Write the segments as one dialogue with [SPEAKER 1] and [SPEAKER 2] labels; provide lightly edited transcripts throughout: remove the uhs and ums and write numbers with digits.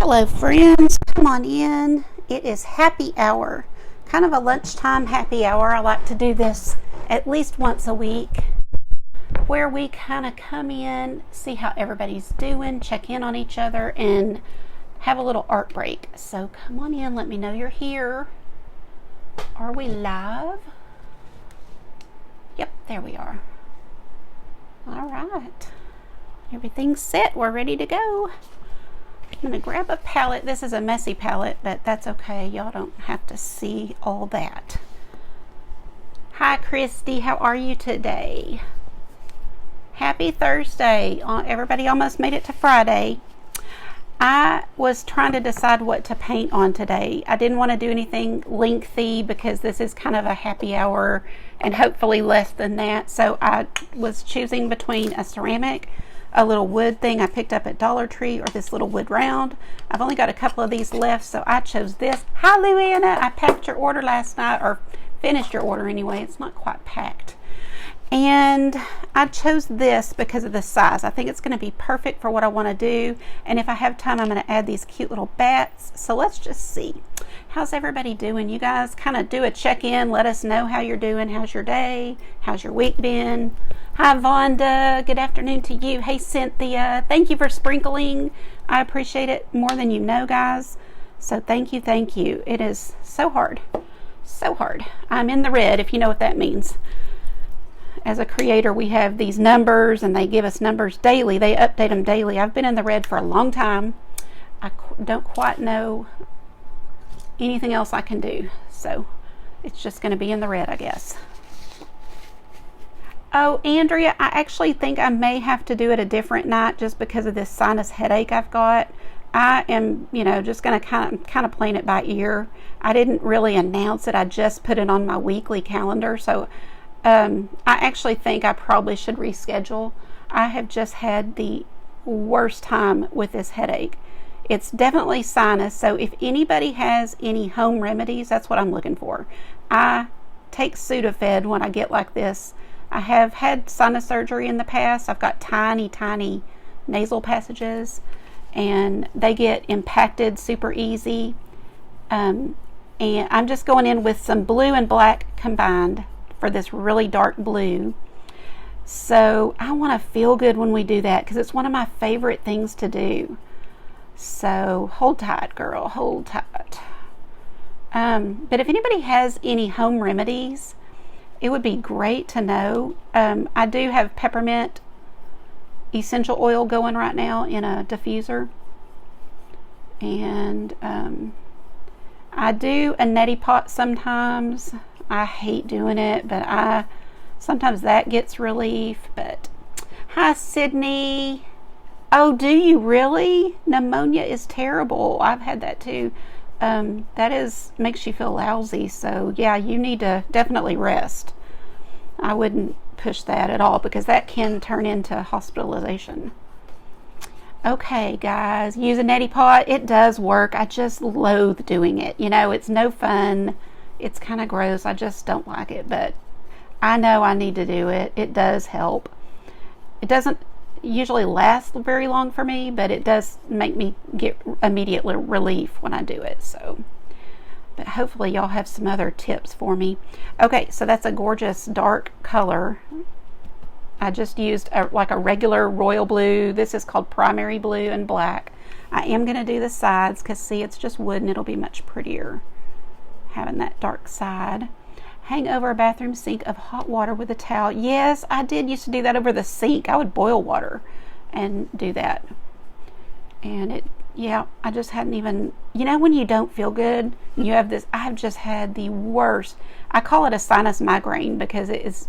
[SPEAKER 1] Hello friends, come on in. It is happy hour, kind of a lunchtime happy hour. I like to do this at least once a week where we kind of come in, see how everybody's doing, check in on each other, and have a little art break. So come on in, let me know you're here. Are we live? Yep, there we are. All right, everything's set, we're ready to go. I'm going to grab a palette. This is a messy palette, but that's okay. Y'all don't have to see all that. Hi, Christy. How are you today? Happy Thursday. Everybody almost made it to Friday. I was trying to decide what to paint on today. I didn't want to do anything lengthy because this is kind of a happy hour and hopefully less than that. So I was choosing between a ceramic, a little wood thing I picked up at Dollar Tree, or this little wood round. I've only got a couple of these left, so I chose this. Hi, Luanna. I packed your order last night, or finished your order anyway. It's not quite packed. And I chose this because of the size. I think it's going to be perfect for what I want to do. And if I have time, I'm going to add these cute little bats. So let's just see. How's everybody doing? You guys kind of do a check-in. Let us know how you're doing. How's your day? How's your week been? Hi, Vonda. Good afternoon to you. Hey, Cynthia. Thank you for sprinkling. I appreciate it more than you know, guys. So thank you, thank you. It is so hard. So hard. I'm in the red, if you know what that means. As a creator, we have these numbers, and they give us numbers daily. They update them daily. I've been in the red for a long time. I don't quite know anything else I can do. So it's just going to be in the red, I guess. Oh, Andrea, I actually think I may have to do it a different night just because of this sinus headache I've got. I am, just going to kind of playing it by ear. I didn't really announce it. I just put it on my weekly calendar. So I actually think I probably should reschedule. I have just had the worst time with this headache. It's definitely sinus. So if anybody has any home remedies, that's what I'm looking for. I take Sudafed when I get like this. I have had sinus surgery in the past. I've got tiny, tiny nasal passages, and they get impacted super easy. And I'm just going in with some blue and black combined for this really dark blue. So I want to feel good when we do that because it's one of my favorite things to do. So hold tight, girl, hold tight. But if anybody has any home remedies, it would be great to know. I do have peppermint essential oil going right now in a diffuser. And I do a neti pot sometimes. I hate doing it, but sometimes that gets relief. But hi, Sydney. Oh, do you really? Pneumonia is terrible. I've had that too. That makes you feel lousy. So yeah, you need to definitely rest. I wouldn't push that at all because that can turn into hospitalization. Okay, guys, use a neti pot. It does work. I just loathe doing it. It's no fun. It's kind of gross. I just don't like it, but I know I need to do it. It does help. It doesn't usually last very long for me, but it does make me get immediate relief when I do it. So, but hopefully y'all have some other tips for me. Okay, so that's a gorgeous dark color. I just used like a regular royal blue. This is called primary blue and black. I am going to do the sides because see, it's just wood and it'll be much prettier having that dark side. Hang over a bathroom sink of hot water with a towel. Yes, I did used to do that over the sink. I would boil water and do that. And I just hadn't even, when you don't feel good, you have this, I've just had the worst, I call it a sinus migraine because it is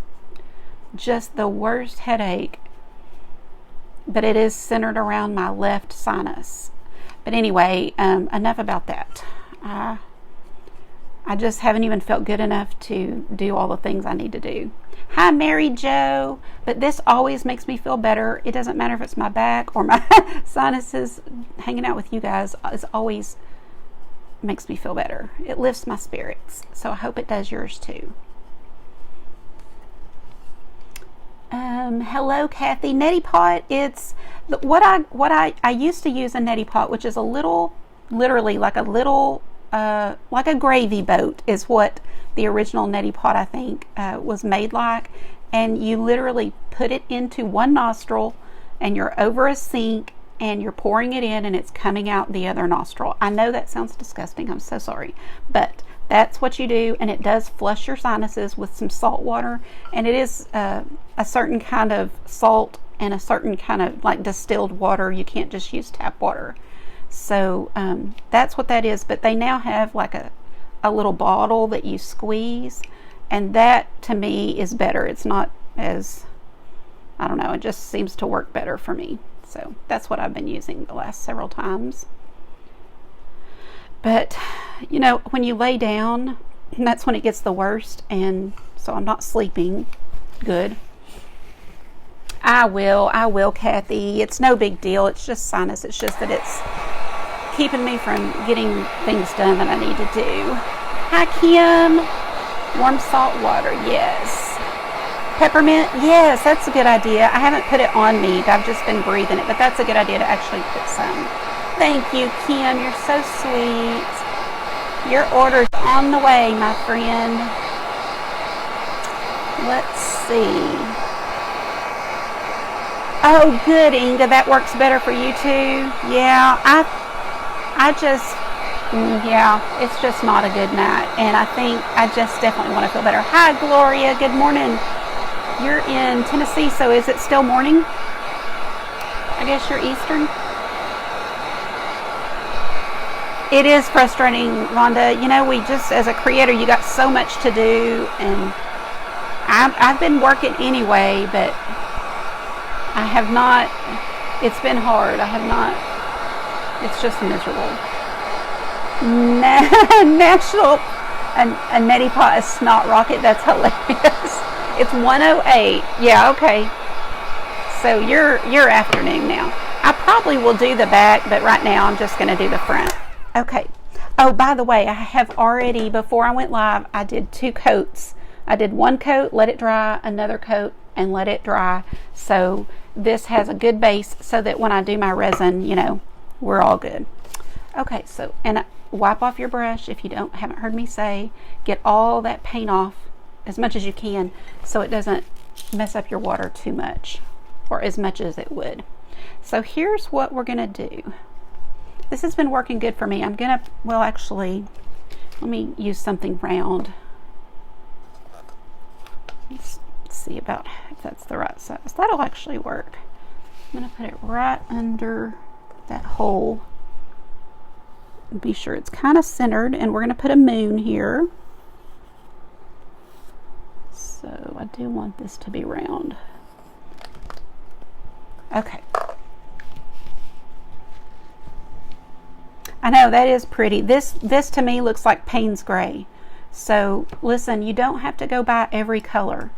[SPEAKER 1] just the worst headache, but it is centered around my left sinus. But anyway, enough about that. I just haven't even felt good enough to do all the things I need to do. Hi, Mary Jo. But this always makes me feel better. It doesn't matter if it's my back or my sinuses. Hanging out with you guys is always makes me feel better. It lifts my spirits. So I hope it does yours too. Hello, Kathy. Neti pot. It's what I used to use a neti pot, which is a little literally like a little, like a gravy boat is what the original neti pot, I think, was made like. And you literally put it into one nostril, and you're over a sink, and you're pouring it in, and it's coming out the other nostril. I know that sounds disgusting. I'm so sorry. But that's what you do, and it does flush your sinuses with some salt water. And it is a certain kind of salt and a certain kind of like distilled water. You can't just use tap water. So that's what that is. But they now have like a little bottle that you squeeze, and that to me is better. It's not as, I don't know, it just seems to work better for me. So that's what I've been using the last several times. But you know, when you lay down, that's when it gets the worst, and so I'm not sleeping good. I will, Kathy. It's no big deal. It's just sinus. It's just that it's keeping me from getting things done that I need to do. Hi, Kim. Warm salt water, yes. Peppermint, yes, that's a good idea. I haven't put it on me. I've just been breathing it, but that's a good idea to actually put some. Thank you, Kim. You're so sweet. Your order's on the way, my friend. Let's see. Oh, good, Inga. That works better for you too. Yeah, I just, yeah, it's just not a good night, and I think I just definitely want to feel better. Hi, Gloria. Good morning. You're in Tennessee, so is it still morning? I guess you're Eastern. It is frustrating, Rhonda. You know, we just, as a creator, you got so much to do, and I've been working anyway, but I have not, it's been hard. I have not, it's just miserable. National, a neti pot, a snot rocket, that's hilarious. It's 1:08. Yeah, okay. So you're afternoon now. I probably will do the back, but right now I'm just going to do the front. Okay. Oh, by the way, I have already, before I went live, I did 2 coats. I did 1 coat, let it dry, another coat, and let it dry. So this has a good base so that when I do my resin, you know, we're all good. Okay, so, and wipe off your brush if you haven't heard me say. Get all that paint off as much as you can so it doesn't mess up your water too much, or as much as it would. So here's what we're gonna do. This has been working good for me. I'm gonna, well, actually, let me use something round. Let's see about if that's the right size. That'll actually work. I'm gonna put it right under that hole. Be sure it's kind of centered, and we're gonna put a moon here. So I do want this to be round. Okay. I know, that is pretty. This to me looks like Payne's Gray. So listen, you don't have to go by every color.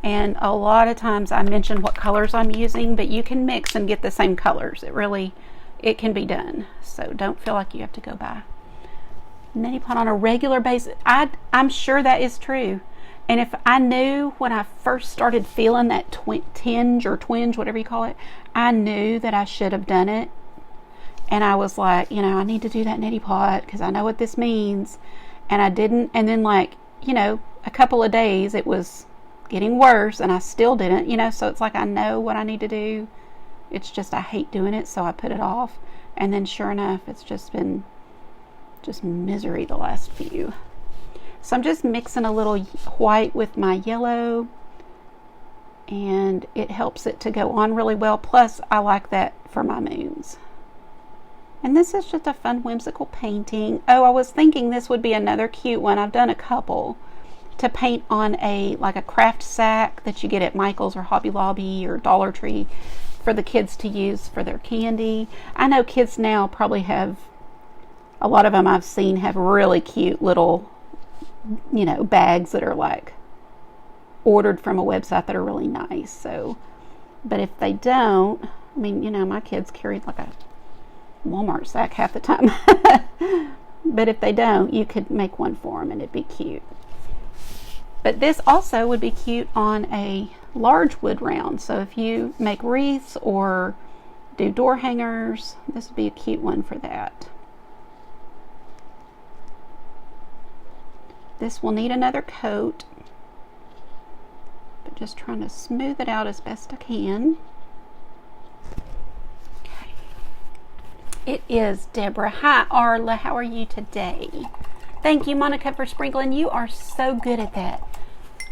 [SPEAKER 1] And a lot of times I mention what colors I'm using, but you can mix and get the same colors. It can be done. So don't feel like you have to go by. Neti pot on a regular basis. I'm sure that is true. And if I knew when I first started feeling that twinge, whatever you call it, I knew that I should have done it. And I was like, you know, I need to do that neti pot because I know what this means. And I didn't. And then, like, you know, a couple of days it was getting worse and I still didn't, you know. So it's like I know what I need to do. It's just I hate doing it, so I put it off. And then sure enough, it's just been just misery the last few. So I'm just mixing a little white with my yellow, and it helps it to go on really well. Plus, I like that for my moons. And this is just a fun, whimsical painting. Oh, I was thinking this would be another cute one. I've done a couple to paint on like a craft sack that you get at Michael's or Hobby Lobby or Dollar Tree for the kids to use for their candy. I know kids now probably have, a lot of them I've seen have really cute little, you know, bags that are like ordered from a website that are really nice. So, but if they don't, I mean, you know, my kids carried like a Walmart sack half the time. But if they don't, you could make one for them and it'd be cute. But this also would be cute on a large wood round. So if you make wreaths or do door hangers, this would be a cute one for that. This will need another coat, but just trying to smooth it out as best I can. Okay. It is Deborah. Hi, Arla. How are you today? Thank you, Monica, for sprinkling. You are so good at that.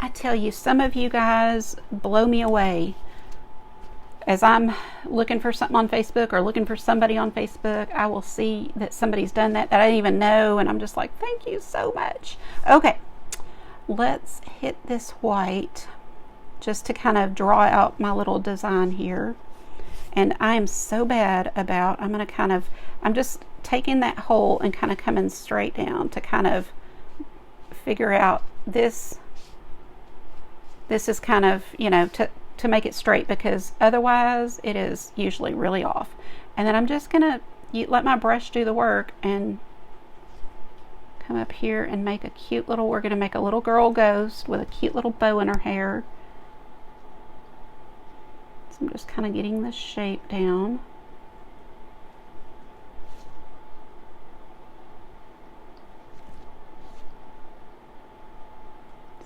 [SPEAKER 1] I tell you, some of you guys blow me away. As I'm looking for something on Facebook or looking for somebody on Facebook, I will see that somebody's done that I didn't even know, and I'm just like, thank you so much. Okay, let's hit this white just to kind of draw out my little design here. And I am so bad about, I'm just taking that hole and kind of coming straight down to kind of figure out this is kind of, to make it straight, because otherwise it is usually really off. And then I'm just gonna let my brush do the work and come up here and make a cute little, we're gonna make a little girl ghost with a cute little bow in her hair. So I'm just kind of getting the shape down.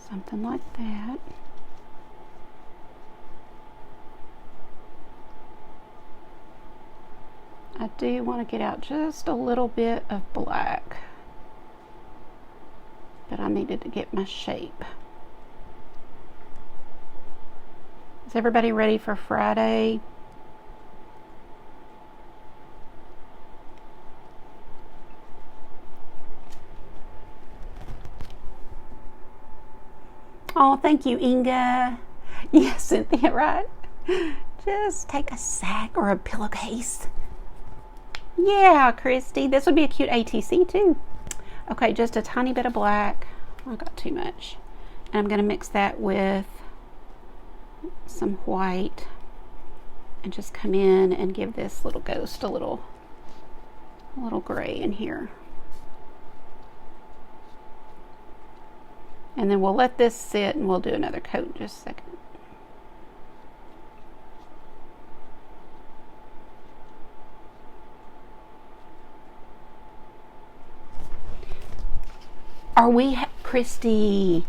[SPEAKER 1] Something like that. I do want to get out just a little bit of black, but I needed to get my shape. Is everybody ready for Friday? Oh, thank you, Inga. Yes, Cynthia, right? Just take a sack or a pillowcase. Yeah, Christy. This would be a cute ATC too. Okay, just a tiny bit of black. I got too much. And I'm going to mix that with some white and just come in and give this little ghost a little gray in here. And then we'll let this sit and we'll do another coat in just a second. Are we, Christy?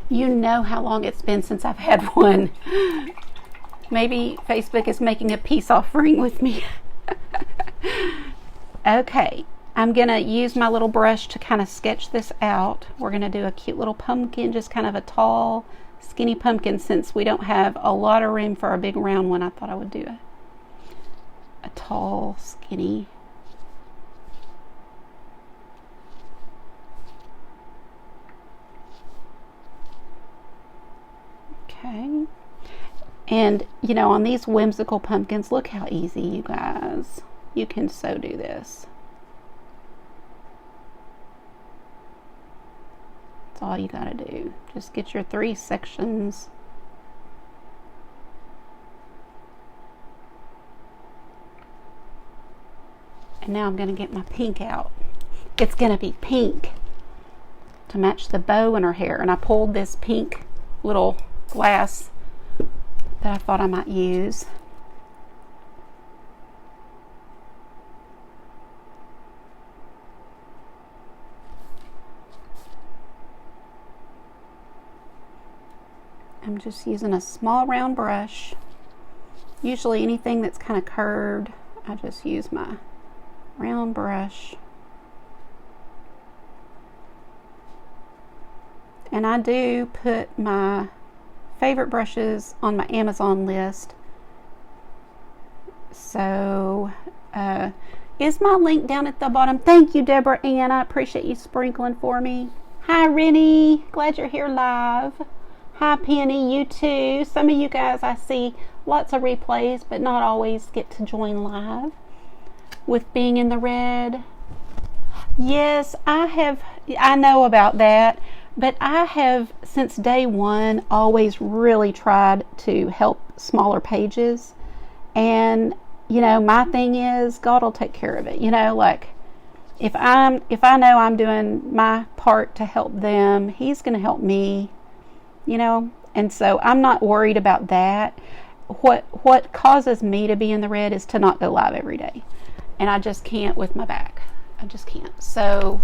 [SPEAKER 1] You know how long it's been since I've had one. Maybe Facebook is making a peace offering with me. Okay, I'm gonna use my little brush to kind of sketch this out. We're gonna do a cute little pumpkin, just kind of a tall, skinny pumpkin. Since we don't have a lot of room for a big round one, I thought I would do a tall, skinny. Okay, and on these whimsical pumpkins, look how easy, you guys. You can so do this. That's all you gotta do. Just get your 3 sections. And now I'm gonna get my pink out. It's gonna be pink to match the bow in her hair. And I pulled this pink little glass that I thought I might use. I'm just using a small round brush. Usually anything that's kind of curved, I just use my round brush. And I do put my favorite brushes on my Amazon list. So is my link down at the bottom? Thank you, Deborah Ann. I appreciate you sprinkling for me. Hi, Rennie. Glad you're here live. Hi, Penny. You too. Some of you guys, I see lots of replays, but not always get to join live with being in the red. Yes, I know about that. But I have, since day one, always really tried to help smaller pages. And, my thing is, God will take care of it. Like, if I know I'm doing my part to help them, He's going to help me, And so I'm not worried about that. What causes me to be in the red is to not go live every day. And I just can't with my back. I just can't. So,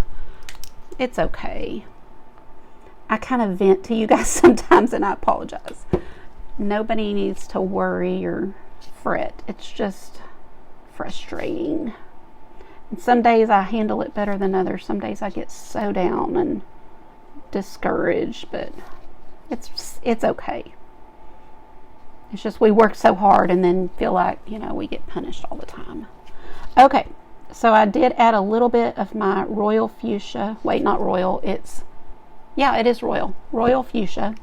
[SPEAKER 1] it's okay. I kind of vent to you guys sometimes, and I apologize. Nobody needs to worry or fret. It's just frustrating. And some days I handle it better than others. Some days I get so down and discouraged, but it's okay. It's just we work so hard and then feel like, we get punished all the time. Okay, so I did add a little bit of my royal fuchsia. Wait, not royal. it is royal. Royal fuchsia.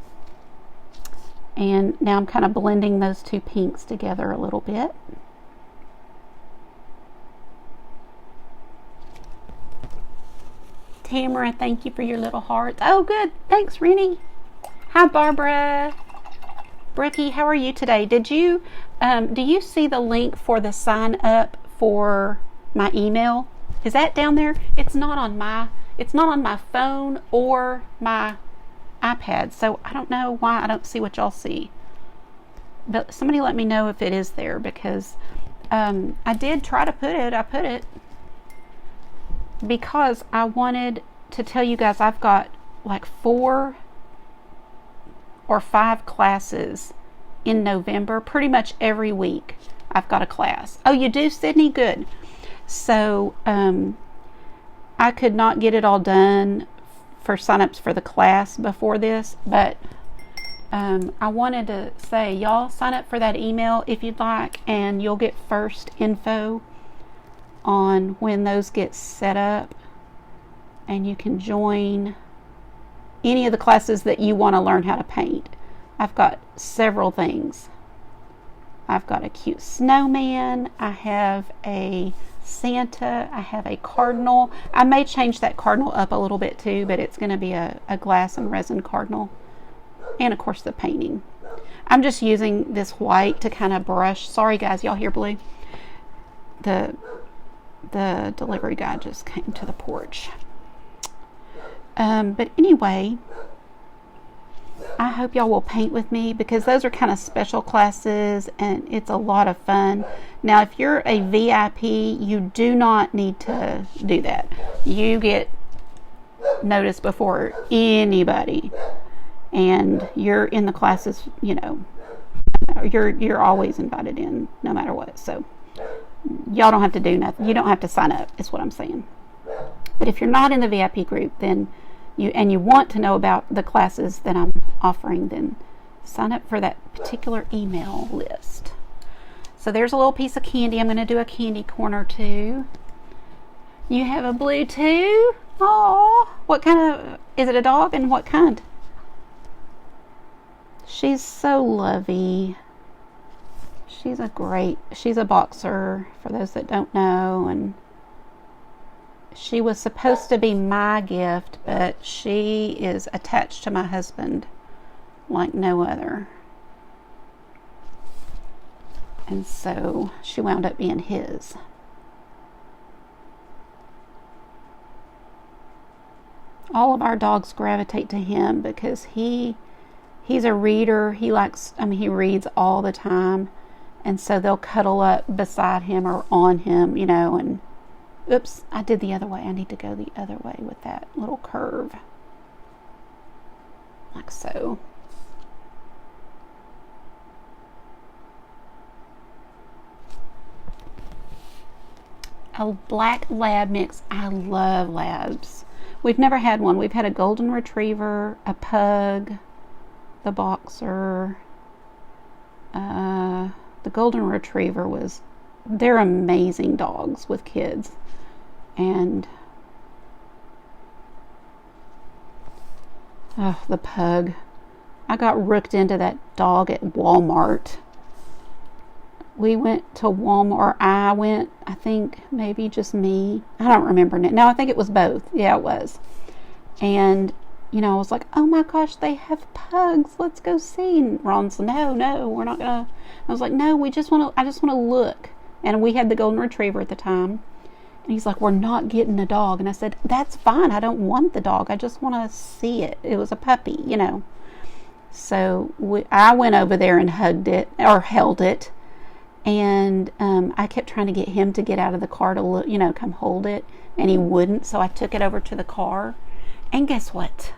[SPEAKER 1] And now I'm kind of blending those two pinks together a little bit. Tamara, thank you for your little hearts. Oh, good. Thanks, Rennie. Hi, Barbara. Bricky, how are you today? Do you see the link for the sign up for my email? Is that down there? It's not on my phone or my iPad, so I don't know why I don't see what y'all see. But somebody let me know if it is there, because I did try to put it. I put it because I wanted to tell you guys I've got like 4 or 5 classes in November. Pretty much every week I've got a class. Oh, you do, Sydney? Good. So I could not get it all done for signups for the class before this, but I wanted to say, y'all sign up for that email if you'd like, and you'll get first info on when those get set up, and you can join any of the classes that you want to learn how to paint. I've got several things. I've got a cute snowman. I have a Santa. I have a cardinal. I may change that cardinal up a little bit too, but it's going to be a glass and resin cardinal. And of course the painting. I'm just using this white to kind of brush. Sorry guys, y'all hear blue? The delivery guy just came to the porch. But anyway, I hope y'all will paint with me, because those are kind of special classes and it's a lot of fun. Now, if you're a VIP, you do not need to do that. You get notice before anybody, and you're in the classes, you're always invited in no matter what. So y'all don't have to do nothing. You don't have to sign up, is what I'm saying. But if you're not in the VIP group, then you want to know about the classes that I'm offering, then sign up for that particular email list. So there's a little piece of candy. I'm going to do a candy corner too. You have a blue too? Oh, what kind of, is it a dog, and what kind? She's so lovey. She's a boxer, for those that don't know, and she was supposed to be my gift, but she is attached to my husband like no other. And so she wound up being his. All of our dogs gravitate to him because he's a reader. He reads all the time. And so they'll cuddle up beside him or on him, and oops, I did the other way. I need to go the other way with that little curve. Like so. A black lab mix. I love labs. We've never had one. We've had a golden retriever, a pug, the boxer. The golden retriever they're amazing dogs with kids. And the pug. I got rooked into that dog at Walmart. We went to Walmart, or I went, I think maybe just me. I don't remember now. No, I think it was both. Yeah, it was. And, I was like, oh my gosh, they have pugs. Let's go see. And Ron's like, no, we're not going to. I was like, no, I just want to look. And we had the golden retriever at the time. And he's like, we're not getting a dog. And I said, that's fine. I don't want the dog. I just want to see it. It was a puppy, So I went over there and hugged it, or held it. And I kept trying to get him to get out of the car to look, come hold it. And he wouldn't. So I took it over to the car. And guess what?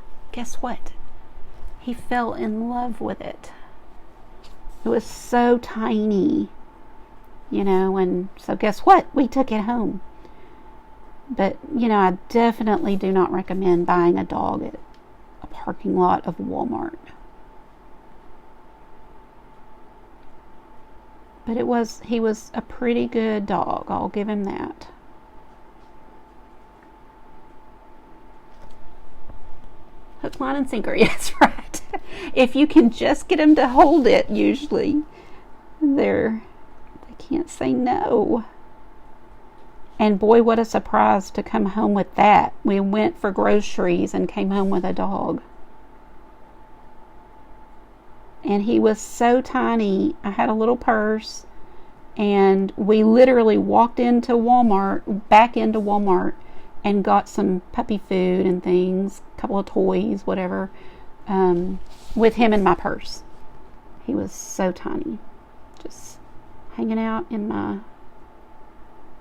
[SPEAKER 1] he fell in love with it. It was so tiny, you know, and so guess what? We took it home. But, you know, I definitely do not recommend buying a dog at a parking lot of Walmart. But he was a pretty good dog. I'll give him that. Hook, line, and sinker. Yes, right. If you can just get him to hold it, usually they can't say no. And boy, what a surprise to come home with that. We went for groceries and came home with a dog. And he was so tiny. I had a little purse, and we literally walked into Walmart, back into Walmart, and got some puppy food and things, a couple of toys, whatever, with him in my purse. He was so tiny, just hanging out in my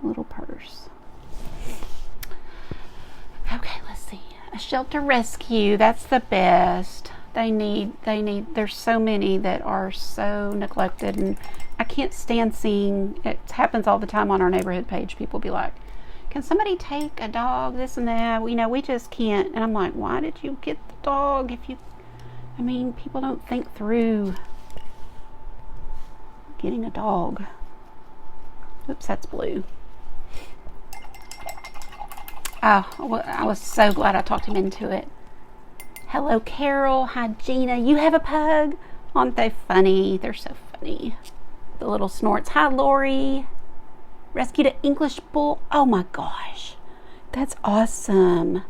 [SPEAKER 1] little purse. Okay, let's see. A shelter rescue, that's the best. There's so many that are so neglected, and I can't stand seeing, it happens all the time on our neighborhood page. People be like, can somebody take a dog, this and that? You know, we just can't. And I'm like, why did you get the dog people don't think through getting a dog. Oops, that's blue. Oh, I was so glad I talked him into it. Hello, Carol. Hi, Gina. You have a pug? Aren't they funny? They're so funny. The little snorts. Hi, Lori. Rescued an English bull. Oh my gosh. That's awesome.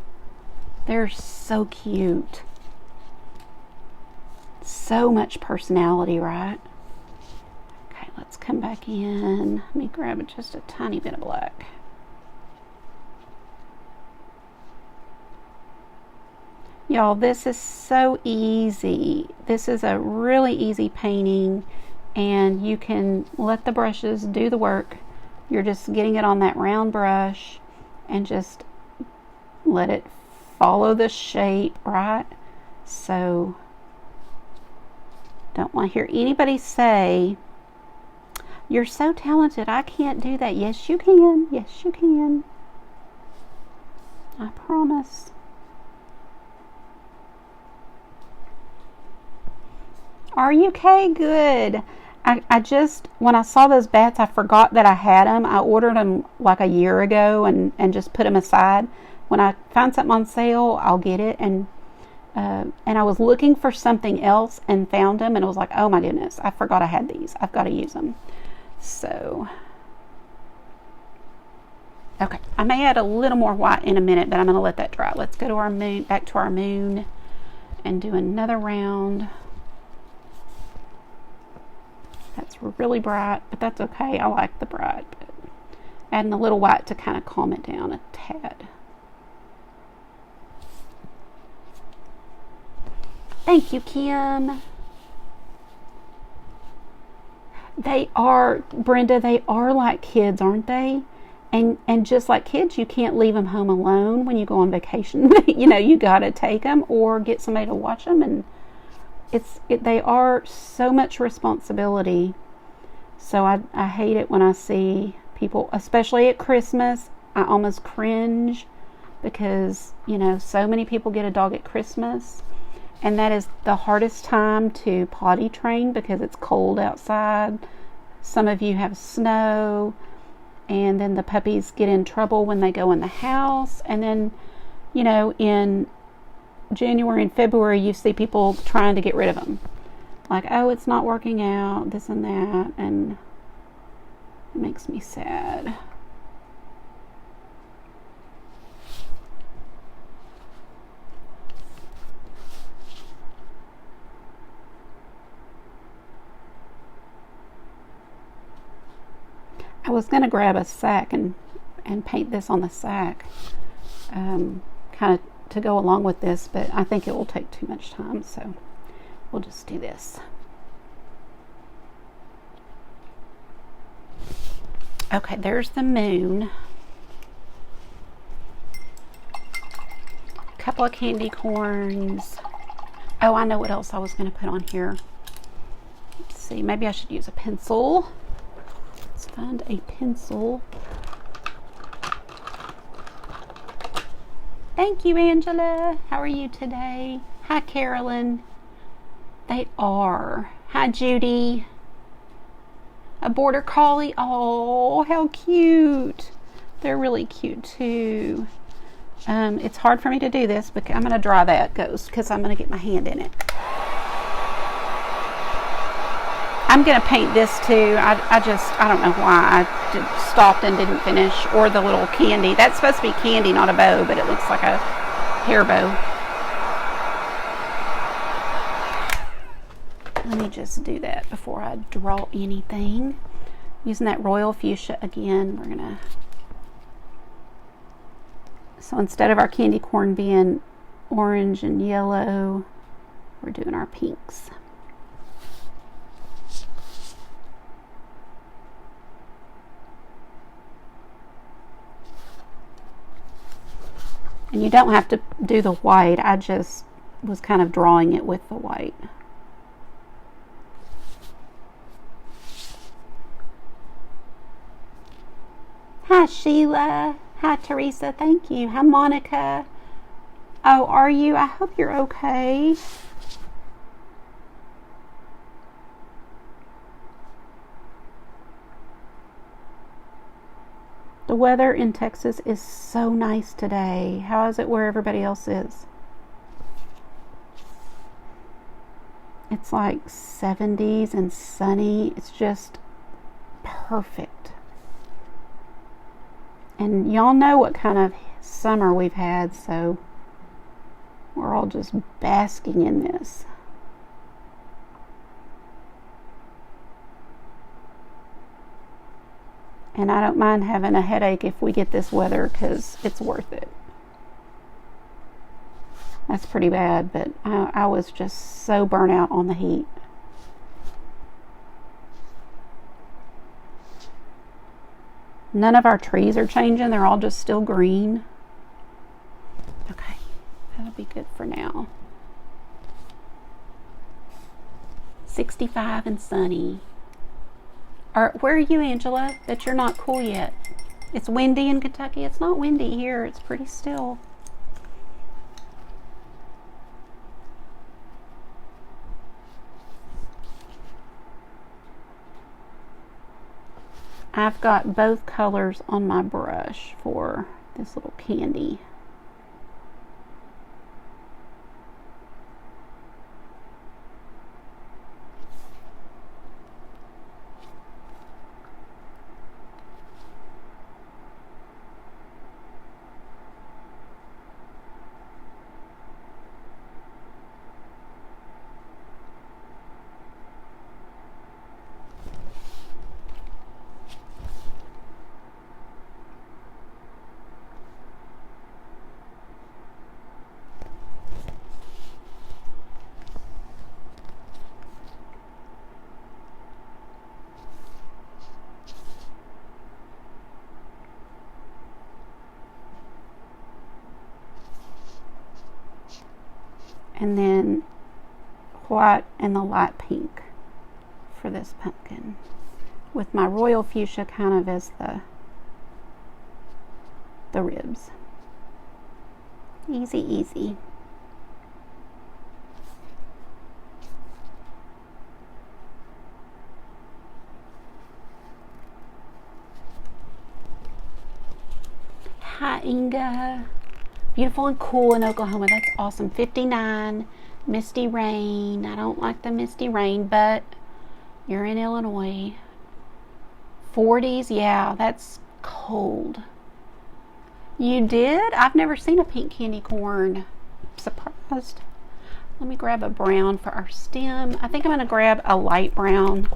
[SPEAKER 1] They're so cute. So much personality, right? Okay, let's come back in. Let me grab just a tiny bit of black. Y'all, this is so easy. This is a really easy painting, and you can let the brushes do the work. You're just getting it on that round brush and just let it follow the shape, right? So, don't want to hear anybody say, you're so talented, I can't do that. Yes, you can. Yes, you can. I promise. Are you okay? Good. I just, when I saw those bats, I forgot that I had them. I ordered them like a year ago and just put them aside. When I find something on sale, I'll get it. And I was looking for something else and found them, and it was like, oh my goodness, I forgot I had these. I've got to use them. So, okay, I may add a little more white in a minute, but I'm going to let that dry. Let's go to our moon, back to our moon, and do another round. That's really bright, but that's okay. I like the bright, but adding a little white to kind of calm it down a tad. Thank you, Kim. They are, Brenda, they are like kids, aren't they? And just like kids, you can't leave them home alone when you go on vacation. You know, you got to take them or get somebody to watch them, and they are so much responsibility. So I hate it when I see people, especially at Christmas. I almost cringe because, you know, so many people get a dog at Christmas, and that is the hardest time to potty train because it's cold outside. Some of you have snow, and then the puppies get in trouble when they go in the house, and then, you know, in January and February, you see people trying to get rid of them. Like, oh, it's not working out, this and that, and it makes me sad. I was going to grab a sack and paint this on the sack, kind of to go along with this, but I think it will take too much time, so we'll just do this. Okay, there's the moon. A couple of candy corns. Oh, I know what else I was going to put on here. Let's see, maybe I should use a pencil. Let's find a pencil. Thank you, Angela. How are you today? Hi, Carolyn. They are. Hi, Judy. A border collie. Oh, how cute. They're really cute too. It's hard for me to do this, but I'm going to dry that ghost because I'm going to get my hand in it. I'm going to paint this too. I don't know why I just stopped and didn't finish. Or the little candy. That's supposed to be candy, not a bow, but it looks like a hair bow. Let me just do that before I draw anything. Using that royal fuchsia again, we're going to... So instead of our candy corn being orange and yellow, we're doing our pinks. And you don't have to do the white. I just was kind of drawing it with the white. Hi, Sheila. Hi, Teresa. Thank you. Hi, Monica. Oh, are you? I hope you're okay. The weather in Texas is so nice today. How is it where everybody else is? It's like 70s and sunny. It's just perfect. And y'all know what kind of summer we've had, so we're all just basking in this. And I don't mind having a headache if we get this weather because it's worth it. That's pretty bad, but I was just so burnt out on the heat. None of our trees are changing. They're all just still green. Okay, that'll be good for now. 65 and sunny. Where are you, Angela? That you're not cool yet. It's windy in Kentucky. It's not windy here. It's pretty still. I've got both colors on my brush for this little candy. And then white and the light pink for this pumpkin, with my royal fuchsia kind of as the ribs. Easy, easy. Hi, Inga. Beautiful and cool in Oklahoma. That's awesome. 59. Misty rain. I don't like the misty rain, but you're in Illinois. 40s. Yeah, that's cold. You did? I've never seen a pink candy corn. Surprised. Let me grab a brown for our stem. I think I'm going to grab a light brown.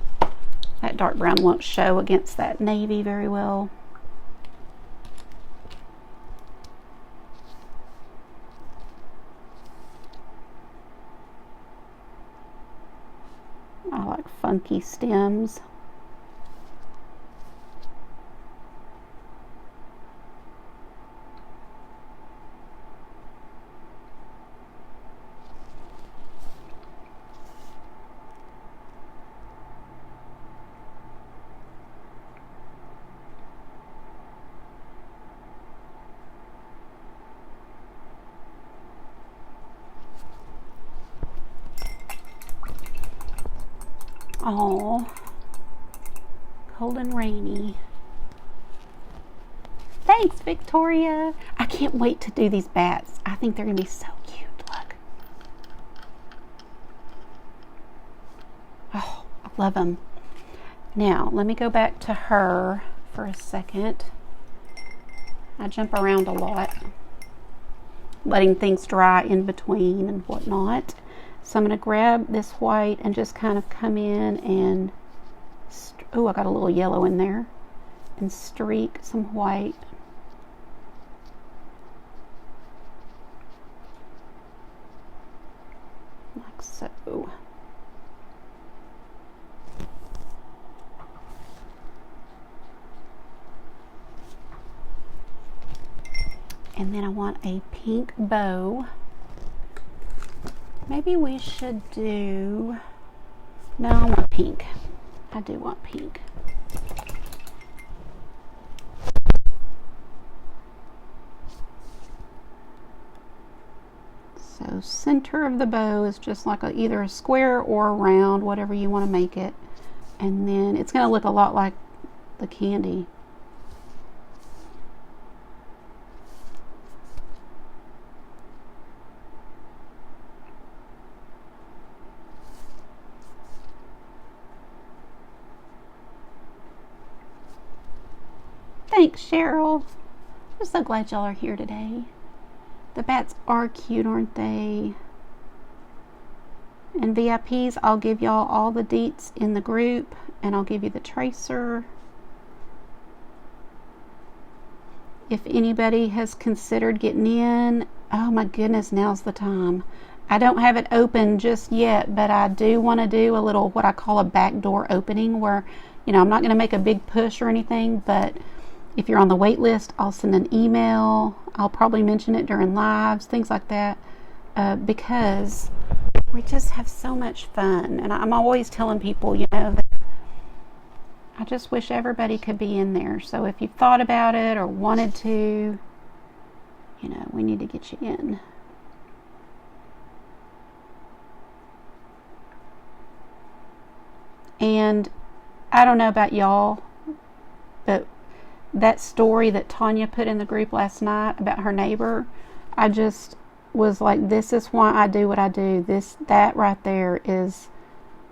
[SPEAKER 1] That dark brown won't show against that navy very well. I like funky stems. all cold and rainy. Thanks, Victoria. I can't wait to do these bats. I think they're going to be so cute. Look. Oh, I love them. Now, let me go back to her for a second. I jump around a lot, letting things dry in between and whatnot. So I'm going to grab this white and just kind of come in and, oh, I got a little yellow in there, and streak some white. Like so. And then I want a pink bow. Maybe we should do, no, I want pink. I do want pink. So center of the bow is just like either a square or a round, whatever you want to make it. And then it's going to look a lot like the candy. Thanks, Cheryl. I'm so glad y'all are here today. The bats are cute, aren't they? And VIPs, I'll give y'all all the deets in the group, and I'll give you the tracer. If anybody has considered getting in, oh my goodness, now's the time. I don't have it open just yet, but I do want to do a little, what I call a backdoor opening, where, you know, I'm not going to make a big push or anything, but if you're on the wait list, I'll send an email. I'll probably mention it during lives, things like that, because we just have so much fun. And I'm always telling people, you know, that I just wish everybody could be in there. So if you've thought about it or wanted to, you know, we need to get you in. And I don't know about y'all, but that story that Tanya put in the group last night about her neighbor, I just was like, this is why I do what I do. That right there is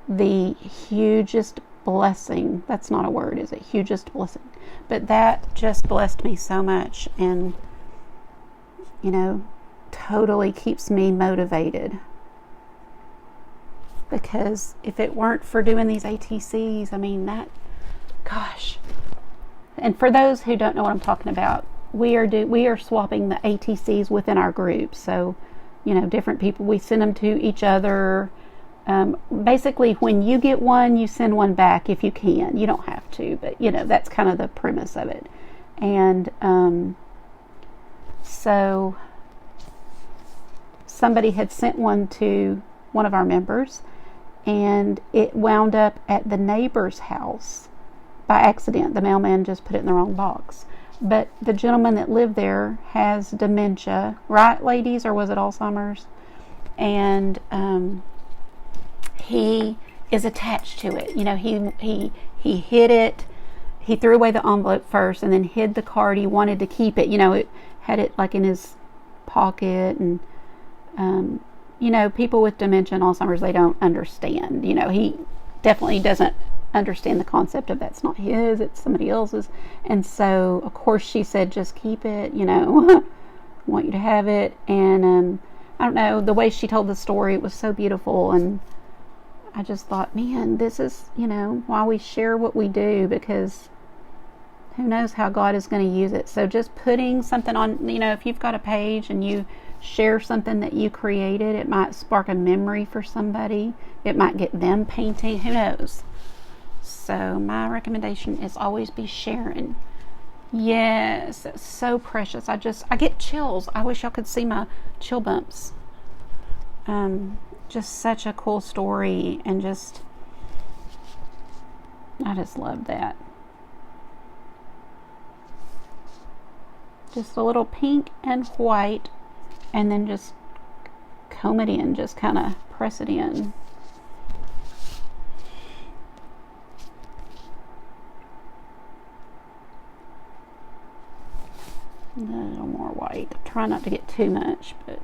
[SPEAKER 1] the hugest blessing. That's not a word, is it? Hugest blessing. But that just blessed me so much, and, you know, totally keeps me motivated. Because if it weren't for doing these ATCs, I mean, that, gosh. And for those who don't know what I'm talking about, we are swapping the ATCs within our group. So, you know, different people, we send them to each other. Basically, when you get one, you send one back if you can. You don't have to, but, you know, that's kind of the premise of it. And so somebody had sent one to one of our members, and it wound up at the neighbor's house by accident. The mailman just put it in the wrong box. But the gentleman that lived there has dementia, right, ladies, or was it Alzheimer's? And he is attached to it. You know, he hid it. He threw away the envelope first, and then hid the card. He wanted to keep it. You know, it had it like in his pocket, and you know, people with dementia and Alzheimer's, they don't understand. You know, he definitely doesn't understand the concept of that's not his, it's somebody else's. And so, of course, she said, just keep it, you know, I want you to have it. And I don't know, the way she told the story, it was so beautiful. And I just thought, man, this is, you know, why we share what we do, because who knows how God is going to use it. So just putting something on, you know, if you've got a page and you share something that you created, it might spark a memory for somebody. It might get them painting, who knows. So my recommendation is always be sharing. Yes, it's so precious. I get chills. I wish y'all could see my chill bumps. Just such a cool story, and I just love that. Just a little pink and white, and then just comb it in, just kind of press it in. white. Try not to get too much, but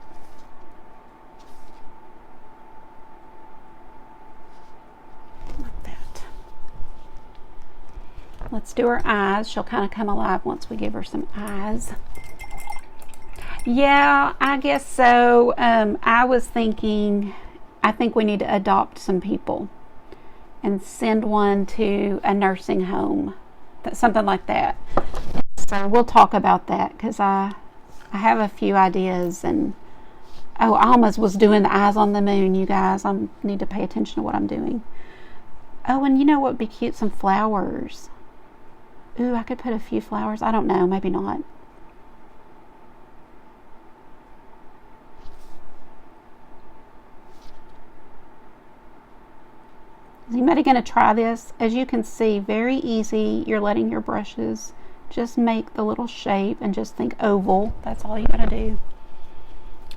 [SPEAKER 1] like that. Let's do her eyes. She'll kind of come alive once we give her some eyes. Yeah, I guess so. I was thinking, I think we need to adopt some people and send one to a nursing home, something like that. So we'll talk about that, because I have a few ideas. And oh, I almost was doing the eyes on the moon, you guys. I need to pay attention to what I'm doing. Oh, and you know what would be cute? Some flowers. Ooh, I could put a few flowers. I don't know, maybe not. Is anybody going to try this? As you can see, very easy. You're letting your brushes just make the little shape and just think oval. That's all you got to do.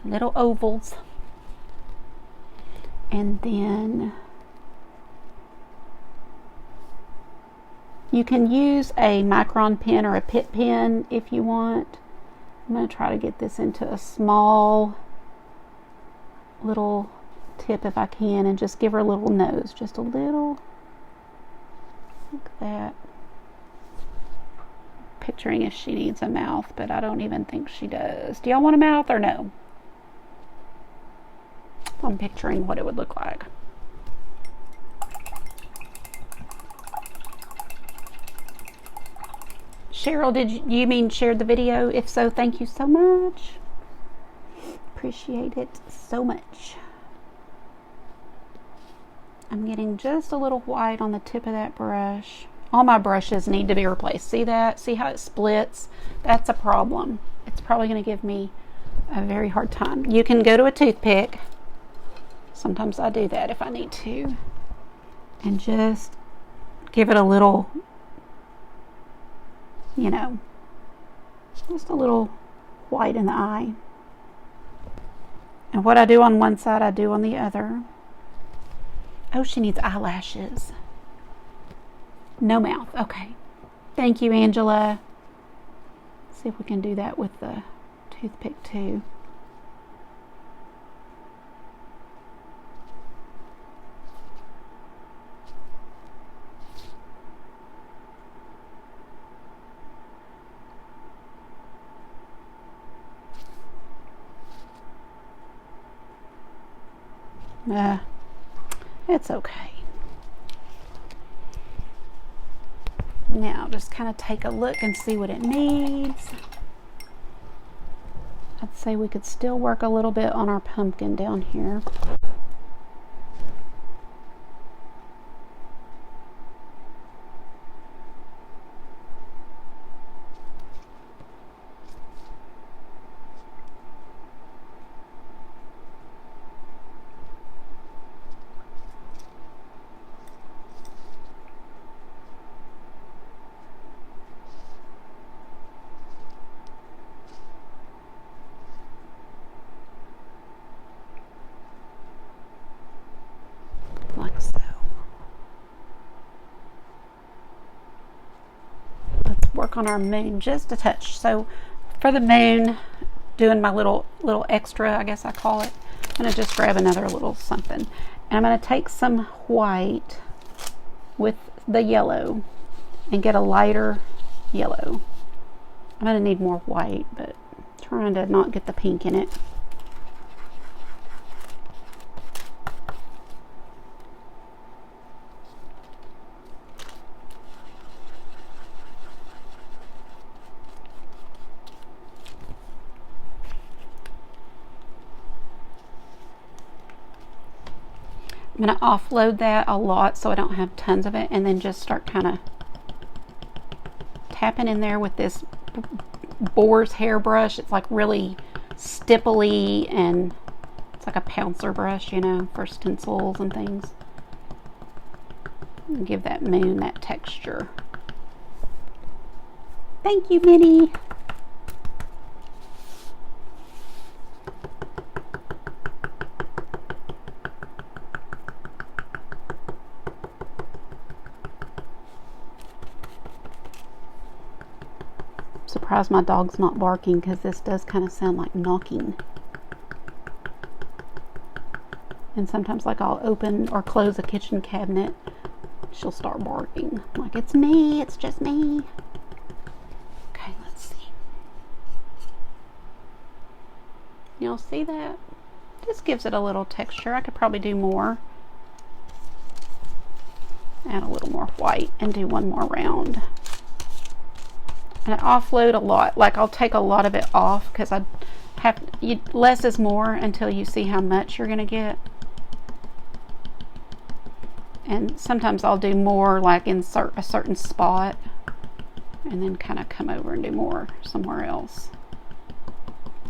[SPEAKER 1] Little ovals. And then you can use a micron pen or a Pitt pen if you want. I'm going to try to get this into a small little tip if I can, and just give her a little nose, just a little, like that. Picturing if she needs a mouth, but I don't even think she does. Do y'all want a mouth or no? I'm picturing what it would look like. Cheryl, did you mean shared the video? If so, thank you so much. Appreciate it so much. I'm getting just a little white on the tip of that brush. All my brushes need to be replaced. See that? See how it splits? That's a problem. It's probably going to give me a very hard time. You can go to a toothpick. Sometimes I do that if I need to. And just give it a little, you know, just a little white in the eye. And what I do on one side, I do on the other. Oh, she needs eyelashes. No mouth. Okay. Thank you, Angela. Let's see if we can do that with the toothpick too. It's okay. Now just kind of take a look and see what it needs. I'd say we could still work a little bit on our pumpkin down here. Like so. Let's work on our moon just a touch. So for the moon, doing my little extra, I guess I call it, I'm going to just grab another little something. And I'm going to take some white with the yellow and get a lighter yellow. I'm going to need more white, but trying to not get the pink in it. I'm going to offload that a lot so I don't have tons of it, and then just start kind of tapping in there with this boar's hairbrush. It's like really stipply, and it's like a pouncer brush, you know, for stencils and things. And give that moon that texture. Thank you, Minnie. surprised my dog's not barking because this does kind of sound like knocking. And sometimes, like, I'll open or close a kitchen cabinet, she'll start barking. I'm like, it's me, it's just me. Okay, let's see. Y'all see that? Just gives it a little texture. I could probably do more. Add a little more white and do one more round. And I offload a lot. Like, I'll take a lot of it off because I have less is more until you see how much you're going to get. And sometimes I'll do more, like insert a certain spot and then kind of come over and do more somewhere else.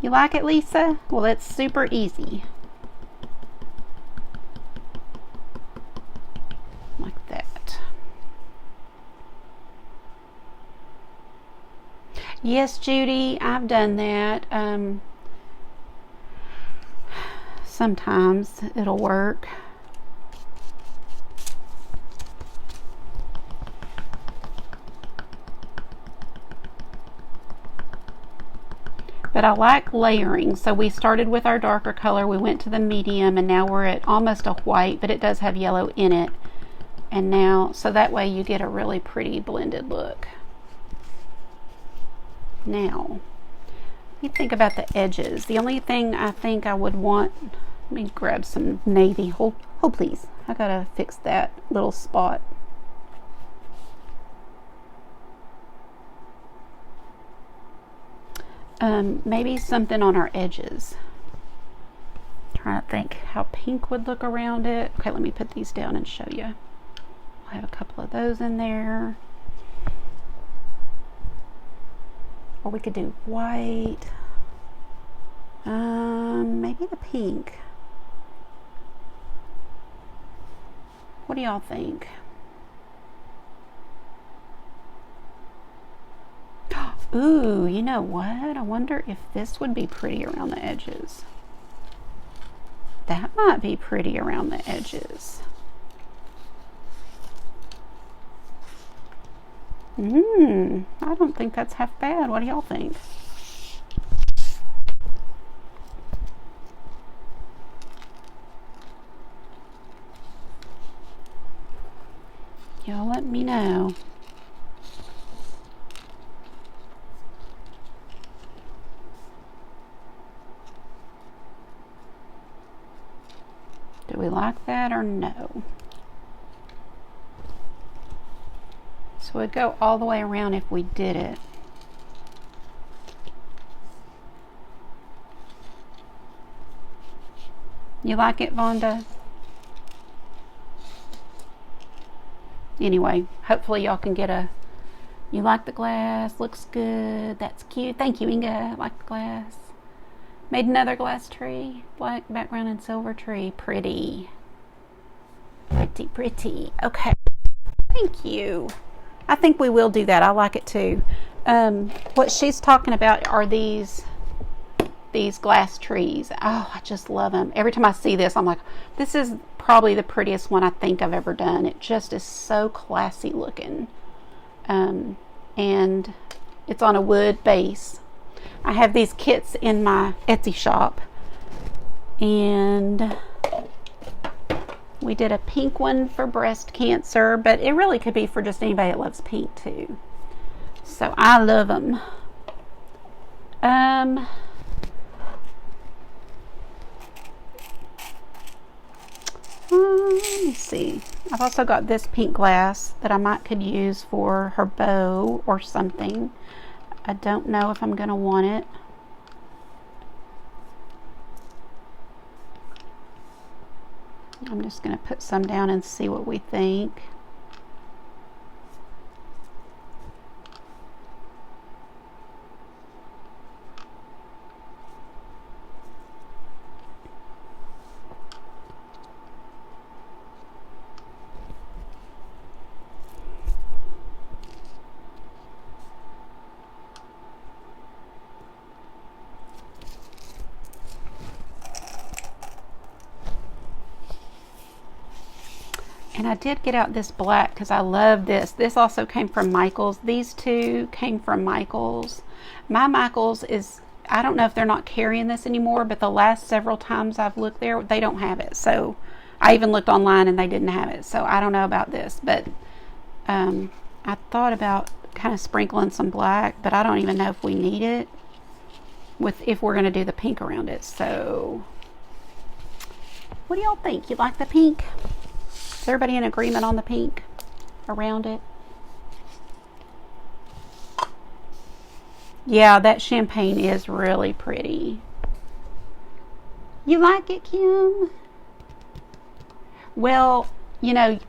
[SPEAKER 1] You like it, Lisa? Well, it's super easy. Like that. Yes, Judy, I've done that. Sometimes it'll work. But I like layering. So we started with our darker color, we went to the medium, and now we're at almost a white, but it does have yellow in it. And now, so that way you get a really pretty blended look. Now, let me think about the edges. The only thing I think I would want, let me grab some navy. Hold please. I gotta fix that little spot. Maybe something on our edges. Trying to think how pink would look around it. Okay, let me put these down and show you. I'll have a couple of those in there. Or we could do white. Maybe the pink. What do y'all think? Ooh, you know what? I wonder if this would be pretty around the edges. That might be pretty around the edges. I don't think that's half bad. What do y'all think? Y'all let me know. Do we like that or no? So it'd go all the way around if we did it. You like it, Vonda? Anyway, hopefully y'all can get a, you like the glass, looks good, that's cute. Thank you, Inga, I like the glass. Made another glass tree, black background and silver tree. Pretty. Pretty, pretty. Okay. Thank you. I think we will do that. I like it too. What she's talking about are these glass trees. Oh, I just love them. Every time I see this, I'm like, this is probably the prettiest one I think I've ever done. It just is so classy looking. And it's on a wood base. I have these kits in my Etsy shop, and we did a pink one for breast cancer, but it really could be for just anybody that loves pink too. So I love them. Let me see. I've also got this pink glass that I could use for her bow or something. I don't know if I'm going to want it. I'm just going to put some down and see what we think. And I did get out this black because I love this. This also came from Michael's. These two came from Michael's. My Michaels is, I don't know if they're not carrying this anymore, but the last several times I've looked there, they don't have it. So I even looked online and they didn't have it. So I don't know about this, but I thought about kind of sprinkling some black, but I don't even know if we need it if we're going to do the pink around it. So what do y'all think? You like the pink? Is everybody in agreement on the pink around it? Yeah, that champagne is really pretty. You like it, Kim? Well, you know,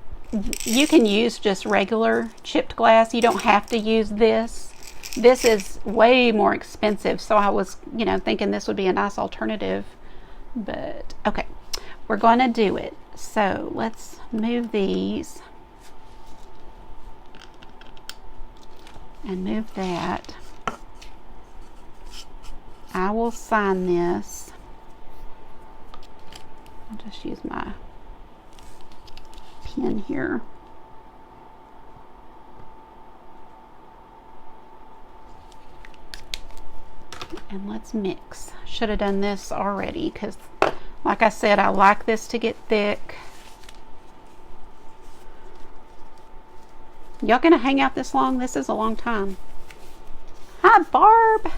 [SPEAKER 1] you can use just regular chipped glass. You don't have to use this. This is way more expensive, so I was, thinking this would be a nice alternative. But, okay, we're going to do it. So, let's move these. And move that. I will sign this. I'll just use my pen here. And let's mix. Should have done this already because, like I said, I like this to get thick. Y'all gonna hang out this long? This is a long time. Hi, Barb.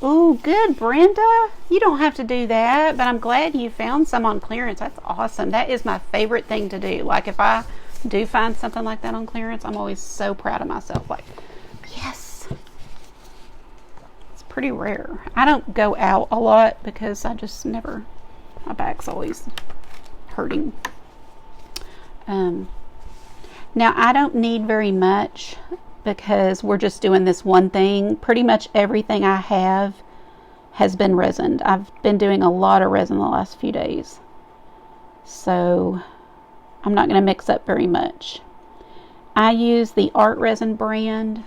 [SPEAKER 1] Ooh, good, Brenda. You don't have to do that, but I'm glad you found some on clearance. That's awesome. That is my favorite thing to do. Like, if I do find something like that on clearance, I'm always so proud of myself. Like, yes. It's pretty rare. I don't go out a lot because I just never, my back's always hurting. Now, I don't need very much because we're just doing this one thing. Pretty much everything I have has been resined. I've been doing a lot of resin the last few days. So I'm not going to mix up very much. I use the Art Resin brand,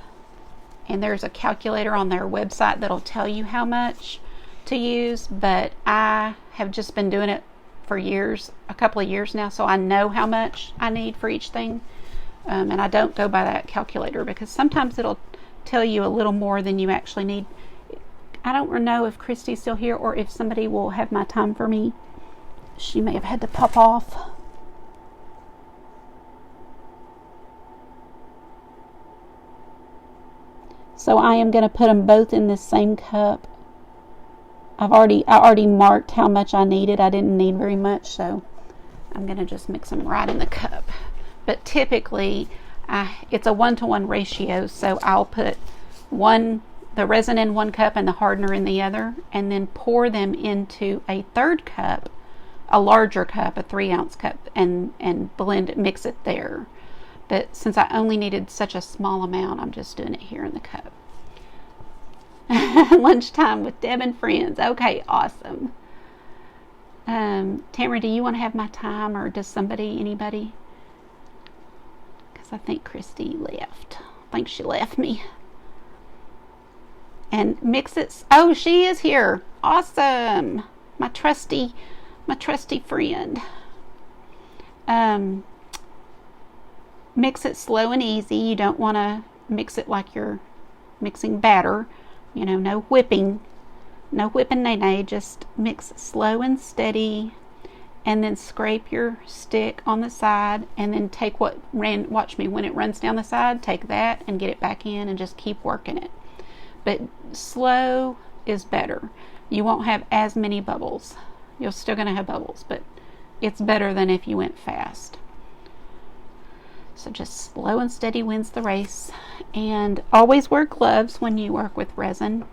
[SPEAKER 1] and there's a calculator on their website that'll tell you how much to use, but I have just been doing it for years, a couple of years now, so I know how much I need for each thing. And I don't go by that calculator because sometimes it'll tell you a little more than you actually need. I don't know if Christy's still here or if somebody will have my time for me. She may have had to pop off. So I am going to put them both in this same cup. I already marked how much I needed. I didn't need very much, so I'm going to just mix them right in the cup. But typically, it's a 1-to-1 ratio, so I'll put the resin in one cup and the hardener in the other, and then pour them into a third cup, a larger cup, a 3-ounce cup, and blend it, mix it there. But since I only needed such a small amount, I'm just doing it here in the cup. Lunchtime with Deb and friends. Okay, awesome. Tamara, do you want to have my time, or does anybody? I think Christy left. I think she left me. And mix it. Oh, she is here. Awesome. My trusty friend. Mix it slow and easy. You don't want to mix it like you're mixing batter. No whipping. No whipping nay. Just mix it slow and steady. And then scrape your stick on the side, and then take watch me, when it runs down the side, take that and get it back in and just keep working it. But slow is better. You won't have as many bubbles. You're still going to have bubbles, but it's better than if you went fast. So just slow and steady wins the race. And always wear gloves when you work with resin.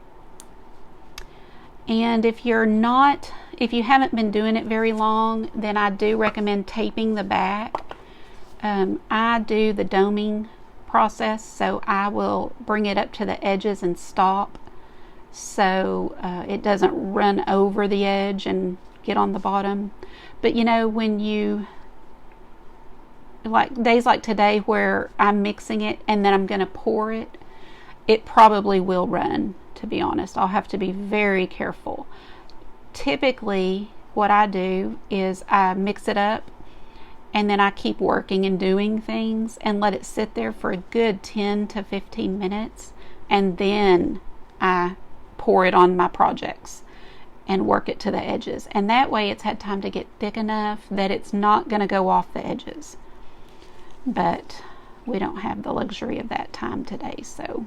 [SPEAKER 1] And if you haven't been doing it very long, then I do recommend taping the back. I do the doming process, so I will bring it up to the edges and stop, so it doesn't run over the edge and get on the bottom. But when you, like days like today where I'm mixing it and then I'm going to pour it, it probably will run. To be honest, I'll have to be very careful. Typically, what I do is I mix it up and then I keep working and doing things and let it sit there for a good 10 to 15 minutes and then I pour it on my projects and work it to the edges. And that way it's had time to get thick enough that it's not going to go off the edges. But we don't have the luxury of that time today, so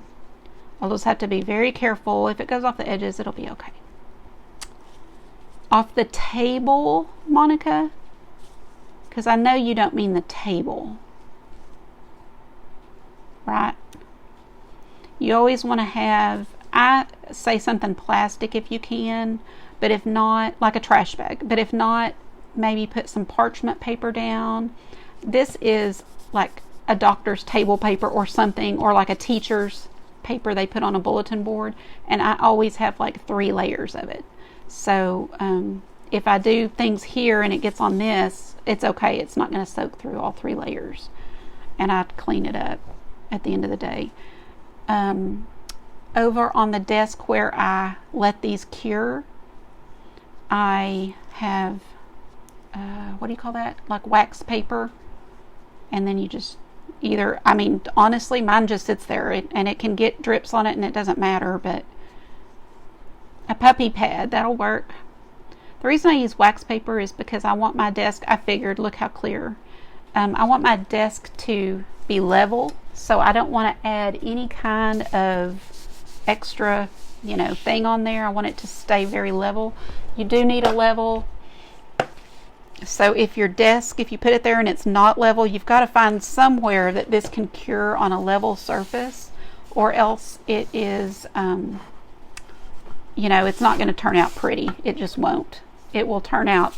[SPEAKER 1] I'll just have to be very careful. If it goes off the edges, it'll be okay. Off the table, Monica? Because I know you don't mean the table, right? You always want to have, I say something plastic if you can, but if not, like a trash bag. But if not, maybe put some parchment paper down. This is like a doctor's table paper or something, or like a teacher's paper they put on a bulletin board, and I always have like 3 layers of it. So if I do things here and it gets on this, it's okay. It's not going to soak through all 3 layers, and I clean it up at the end of the day. Over on the desk where I let these cure, I have what do you call that, like wax paper, and then you just either, I mean, honestly, mine just sits there, and it can get drips on it and it doesn't matter, but a puppy pad, that'll work. The reason I use wax paper is because I want my desk, I figured, look how clear, I want my desk to be level, so I don't want to add any kind of extra, thing on there. I want it to stay very level. You do need a level. So if your desk, if you put it there and it's not level, you've got to find somewhere that this can cure on a level surface, or else it is, it's not going to turn out pretty. It just won't. It will turn out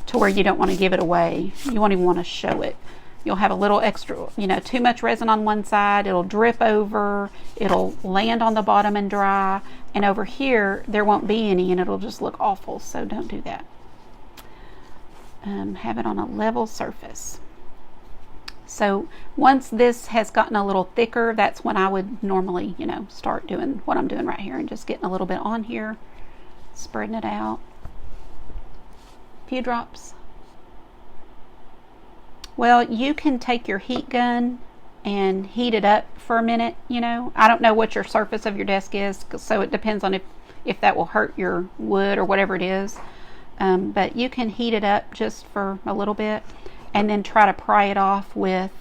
[SPEAKER 1] to where you don't want to give it away. You won't even want to show it. You'll have a little extra, too much resin on one side. It'll drip over. It'll land on the bottom and dry. And over here, there won't be any, and it'll just look awful. So don't do that. Have it on a level surface. So once this has gotten a little thicker, that's when I would normally, start doing what I'm doing right here and just getting a little bit on here, spreading it out. A few drops. Well, you can take your heat gun and heat it up for a minute, I don't know what your surface of your desk is, so it depends on if that will hurt your wood or whatever it is. But you can heat it up just for a little bit and then try to pry it off with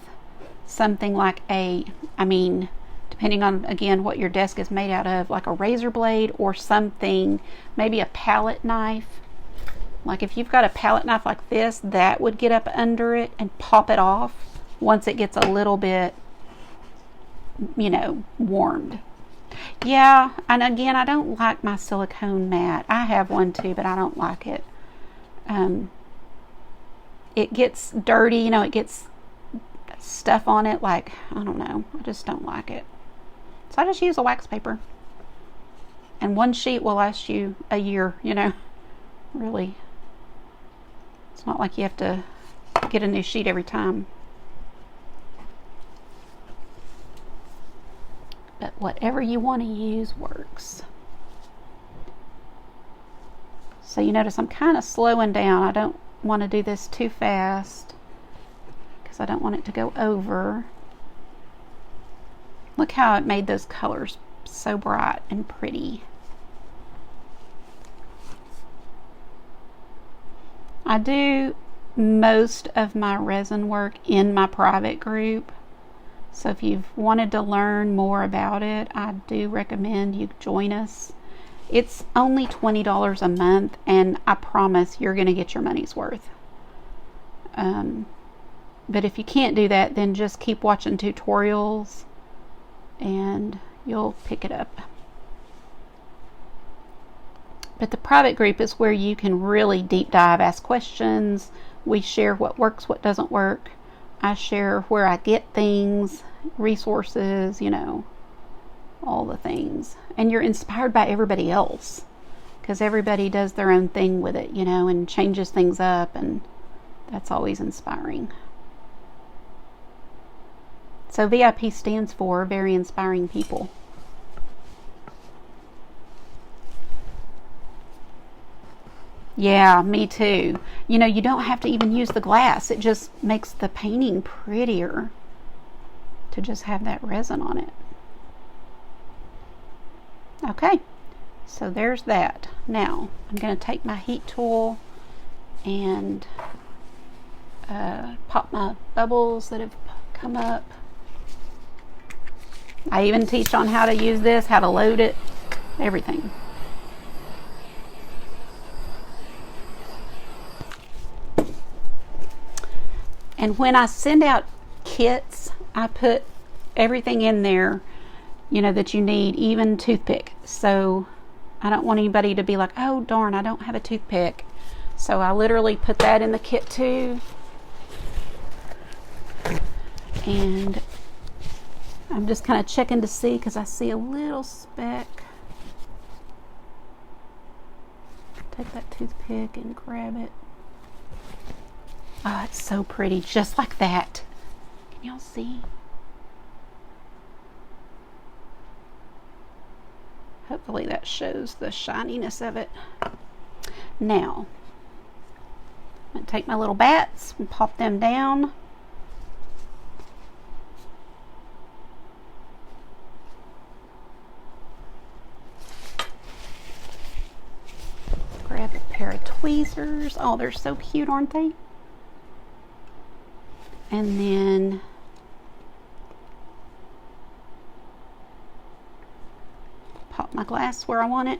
[SPEAKER 1] something like depending on, again, what your desk is made out of, like a razor blade or something, maybe a palette knife. Like if you've got a palette knife like this, that would get up under it and pop it off once it gets a little bit, warmed. Yeah, and again, I don't like my silicone mat. I have one too, but I don't like it. It gets dirty, it gets stuff on it, like, I don't know. I just don't like it. So I just use a wax paper. And one sheet will last you a year, really. It's not like you have to get a new sheet every time. But whatever you want to use works. So you notice I'm kind of slowing down. I don't want to do this too fast because I don't want it to go over. Look how it made those colors so bright and pretty. I do most of my resin work in my private group. So if you've wanted to learn more about it, I do recommend you join us. It's only $20 a month, and I promise you're going to get your money's worth. But if you can't do that, then just keep watching tutorials and you'll pick it up. But the private group is where you can really deep dive, ask questions. We share what works, what doesn't work. I share where I get things, resources, all the things. And you're inspired by everybody else because everybody does their own thing with it, and changes things up, and that's always inspiring. So VIP stands for Very Inspiring People. Yeah, me too. You don't have to even use the glass. It just makes the painting prettier to just have that resin on it. Okay, so there's that. Now I'm going to take my heat tool and pop my bubbles that have come up. I even teach on how to use this, how to load it, everything. And when I send out kits, I put everything in there, you know, that you need, even toothpick. So I don't want anybody to be like, oh darn, I don't have a toothpick. So I literally put that in the kit too. And I'm just kind of checking to see because I see a little speck. Take that toothpick and grab it. Oh, it's so pretty, just like that. Can y'all see? Hopefully that shows the shininess of it. Now, I'm going to take my little bats and pop them down. Grab a pair of tweezers. Oh, they're so cute, aren't they? And then pop my glass where I want it.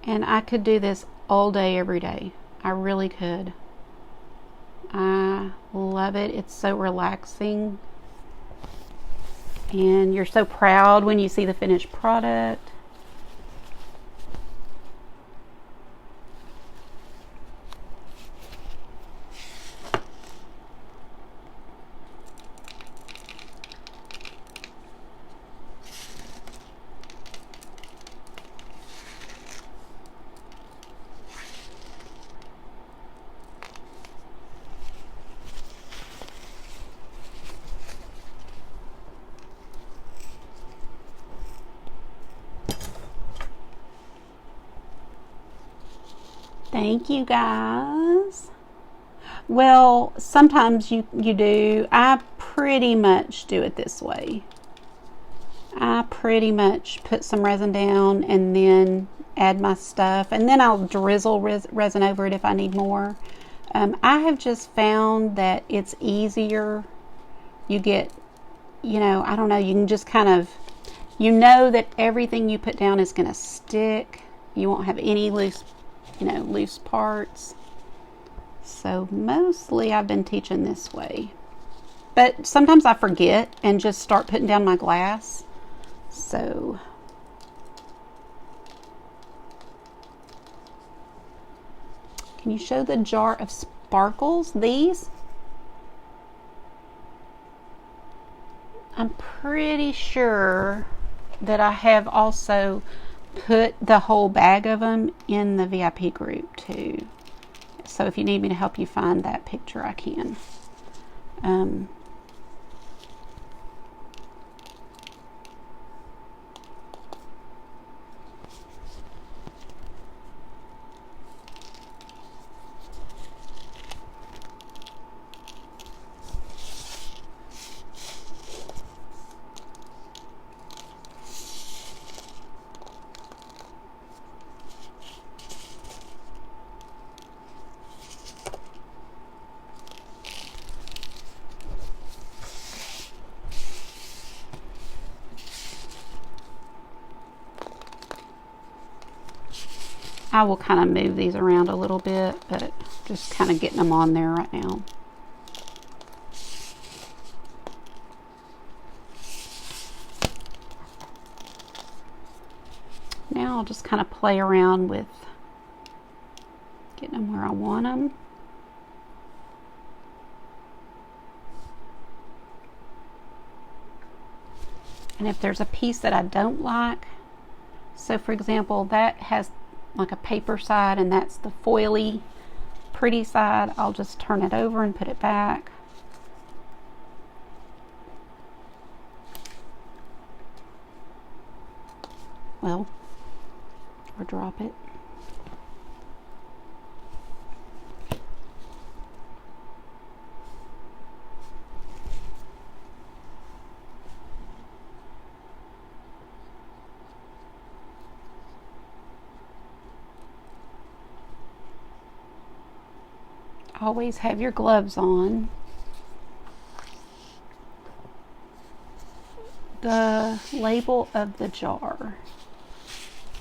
[SPEAKER 1] And I could do this all day, every day. I really could. I love it. It's so relaxing. And you're so proud when you see the finished product. Thank you, guys. Well, sometimes you do. I pretty much do it this way. I pretty much put some resin down and then add my stuff, and then I'll drizzle resin over it if I need more. I have just found that it's easier. You get, you know, I don't know, you can just kind of, you know that everything you put down is going to stick. You won't have any loose, you know, loose parts. So mostly I've been teaching this way, but sometimes I forget and just start putting down my glass. So can you show the jar of sparkles? These, I'm pretty sure that I have also put the whole bag of them in the VIP group too. So if you need me to help you find that picture, I can. I will kind of move these around a little bit, but just kind of getting them on there right now. Now I'll just kind of play around with getting them where I want them. And if there's a piece that I don't like, so for example, that has like a paper side and that's the foily pretty side, I'll just turn it over and put it back. Well, or drop it. Always have your gloves on. The label of the jar.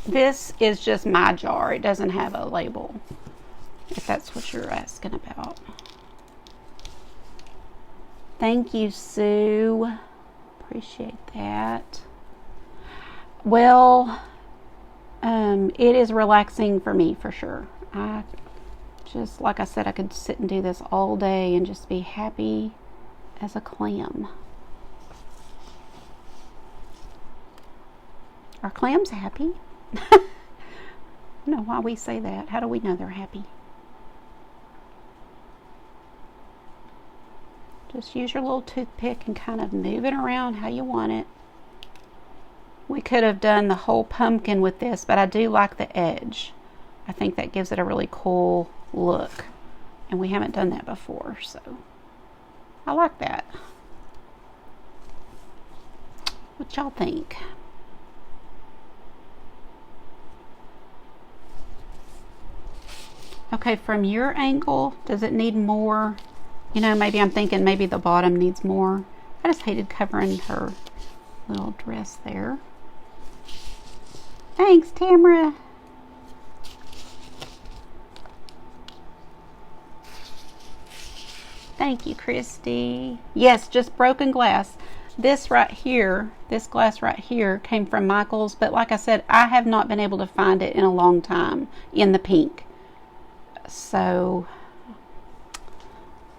[SPEAKER 1] This is just my jar. It doesn't have a label, if that's what you're asking about. Thank you, Sue. Appreciate that. Well, it is relaxing for me for sure. Just like I said, I could sit and do this all day and just be happy as a clam. Are clams happy? I don't know why we say that. How do we know they're happy? Just use your little toothpick and kind of move it around how you want it. We could have done the whole pumpkin with this, but I do like the edge. I think that gives it a really cool look. And we haven't done that before, so I like that. What y'all think? Okay, from your angle, does it need more? You know, maybe I'm thinking maybe the bottom needs more. I just hated covering her little dress there. Thanks, Tamara. Thank you, Christy. Yes, just broken glass. This right here, this glass right here came from Michael's, but like I said, I have not been able to find it in a long time in the pink. So,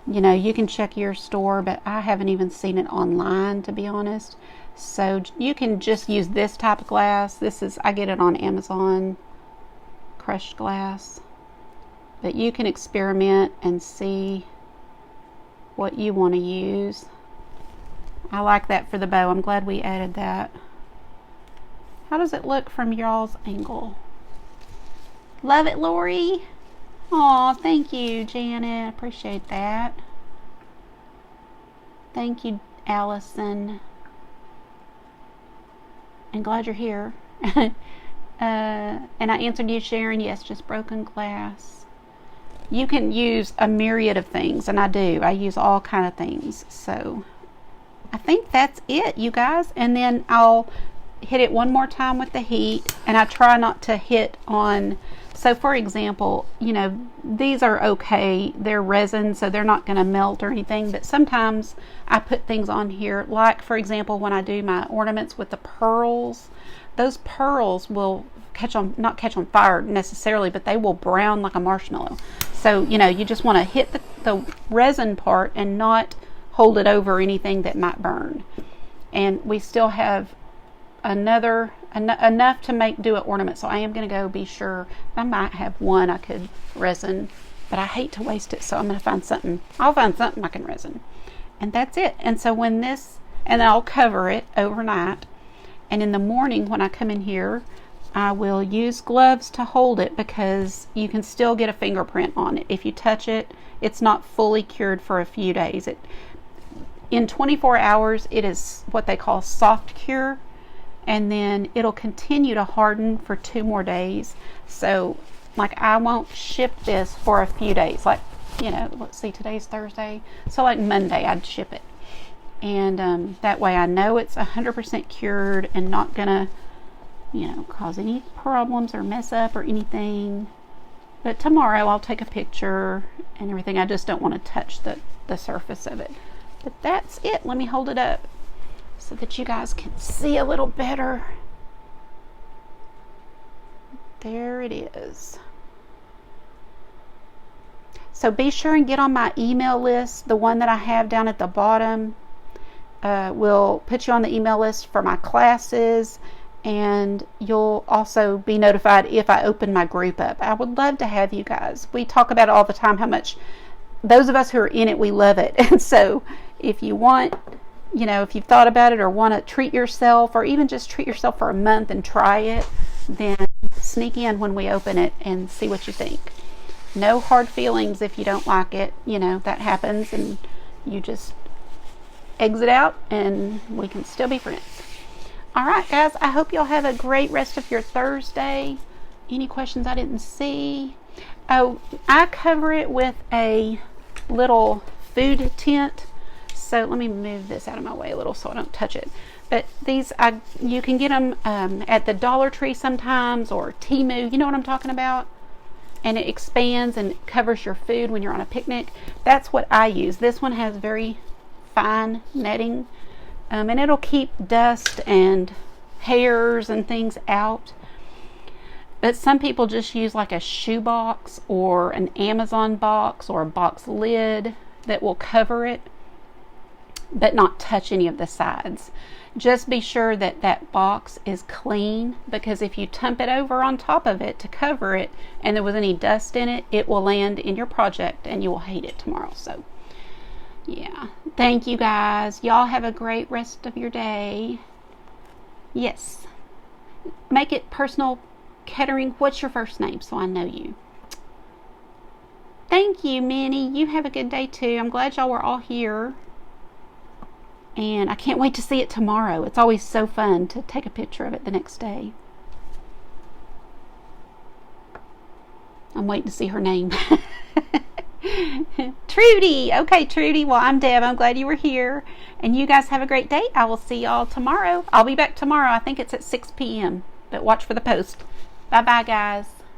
[SPEAKER 1] you know, you can check your store, but I haven't even seen it online, to be honest. So you can just use this type of glass. This is, I get it on Amazon, crushed glass. But you can experiment and see what you want to use. I like that for the bow. I'm glad we added that. How does it look from y'all's angle? Love it, Lori. Aw, thank you, Janet. Appreciate that. Thank you, Allison. And glad you're here. And I answered you, Sharon. Yes, just broken glass. You can use a myriad of things, and I do. I use all kind of things. So I think that's it, you guys. And then I'll hit it one more time with the heat, and I try not to hit on. So for example, you know, these are okay. They're resin, so they're not going to melt or anything. But sometimes I put things on here, like for example, when I do my ornaments with the pearls, those pearls will not catch on fire necessarily, but they will brown like a marshmallow. So, you know, you just want to hit the resin part and not hold it over anything that might burn. And we still have enough to do an ornament, so I am going to go be sure. I might have one I could resin, but I hate to waste it, so I'm going to find something. I'll find something I can resin, and that's it. And so when this, and then I'll cover it overnight, and in the morning when I come in here, I will use gloves to hold it, because you can still get a fingerprint on it if you touch it. It's not fully cured for a few days. In 24 hours it is what they call soft cure, and then it'll continue to harden for 2 more days. So like I won't ship this for a few days, like, you know, let's see, today's Thursday, so like Monday I'd ship it, and that way I know it's 100% cured and not gonna, you know, cause any problems or mess up or anything. But tomorrow I'll take a picture and everything. I just don't want to touch the surface of it. But that's it. Let me hold it up so that you guys can see a little better. There it is. So be sure and get on my email list. The one that I have down at the bottom will put you on the email list for my classes, and you'll also be notified if I open my group up. I would love to have you guys. We talk about it all the time, how much those of us who are in it, we love it. And so if you want you know, if you've thought about it or want to treat yourself, or even just treat yourself for a month and try it, then sneak in when we open it and see what you think. No hard feelings if you don't like it. You know, that happens, and you just exit out and we can still be friends. All right, guys, I hope y'all have a great rest of your Thursday. Any questions I didn't see? Oh, I cover it with a little food tent. So let me move this out of my way a little so I don't touch it. But these, you can get them at the Dollar Tree sometimes, or Temu. You know what I'm talking about? And it expands and covers your food when you're on a picnic. That's what I use. This one has very fine netting, and it'll keep dust and hairs and things out. But some people just use like a shoe box or an Amazon box or a box lid that will cover it but not touch any of the sides. Just be sure that that box is clean, because if you dump it over on top of it to cover it and there was any dust in it, it will land in your project and you will hate it tomorrow. So yeah, thank you guys. Y'all have a great rest of your day. Yes, make it personal. Kettering, what's your first name so I know you? Thank you, Minnie. You have a good day too. I'm glad y'all were all here. And I can't wait to see it tomorrow. It's always so fun to take a picture of it the next day. I'm waiting to see her name. Trudy. Okay, Trudy. Well, I'm Deb. I'm glad you were here. And you guys have a great day. I will see y'all tomorrow. I'll be back tomorrow. I think it's at 6 p.m. But watch for the post. Bye-bye, guys.